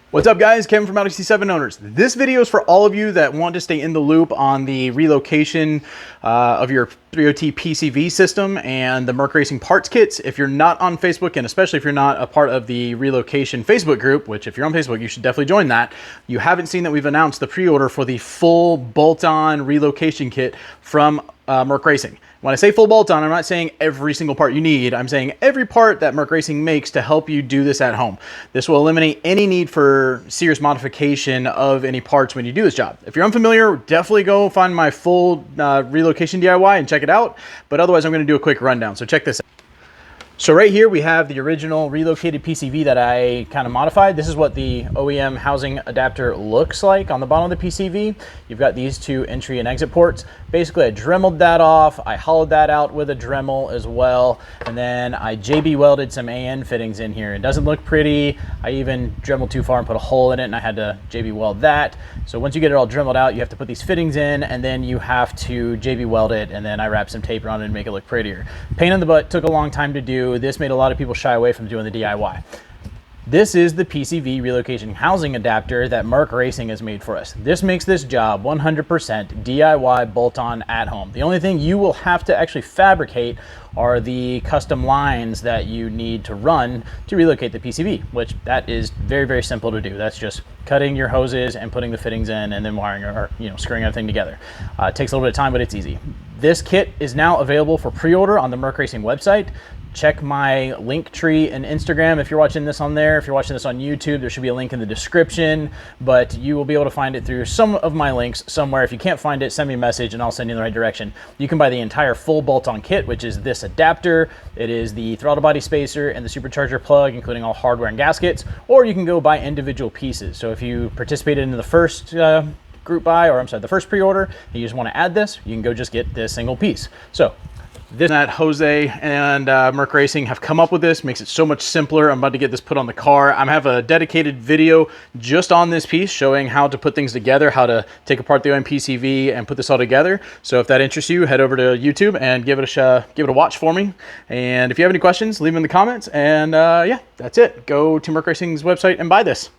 What's up guys, Kevin from Audi C7 Owners. This video is for all of you that want to stay in the loop on the relocation of your 3OT PCV system and the Merc Racing parts kits. If you're not on Facebook, and especially if you're not a part of the relocation Facebook group, which if you're on Facebook, you should definitely join that. You haven't seen that we've announced the pre-order for the full bolt-on relocation kit from Merc Racing. When I say full bolt-on, I'm not saying every single part you need. I'm saying every part that Merc Racing makes to help you do this at home. This will eliminate any need for serious modification of any parts when you do this job. If you're unfamiliar, definitely go find my full relocation DIY and check it out. But otherwise, I'm going to do a quick rundown. So check this out. So right here we have the original relocated PCV that I kind of modified. This is what the OEM housing adapter looks like on the bottom of the PCV. You've got these two entry and exit ports. Basically I dremeled that off, I hollowed that out with a Dremel as well, and then I JB welded some AN fittings in here. It doesn't look pretty. I even dremeled too far and put a hole in it and I had to JB weld that. So once you get it all dremeled out, you have to put these fittings in and then you have to JB weld it, and then I wrap some tape around it and make it look prettier. Pain in the butt, took a long time to do. This made a lot of people shy away from doing the DIY. This is the PCV relocation housing adapter that Merc Racing has made for us. This makes this job 100% DIY bolt-on at home. The only thing you will have to actually fabricate are the custom lines that you need to run to relocate the PCV, which that is very, very simple to do. That's just cutting your hoses and putting the fittings in and then wiring or screwing everything together. It takes a little bit of time, but it's easy. This kit is now available for pre-order on the Merc Racing website. Check my link tree and Instagram if you're watching this on there. If you're watching this on YouTube, there should be a link in the description, but you will be able to find it through some of my links somewhere. If you can't find it, send me a message and I'll send you in the right direction. You can buy the entire full bolt-on kit, which is this adapter. It is the throttle body spacer and the supercharger plug, including all hardware and gaskets, or you can go buy individual pieces. So if you participated in the first group buy, or I'm sorry, the first pre-order, and you just want to add this, you can go just get this single piece. So this that Jose and Merc Racing have come up with this makes it so much simpler. I'm about to get this put on the car. I have a dedicated video just on this piece showing how to put things together, how to take apart the OEM PCV and put this all together. So if that interests you, head over to YouTube and give it a watch for me. And if you have any questions, leave them in the comments. And yeah, that's it. Go to Merc Racing's website and buy this.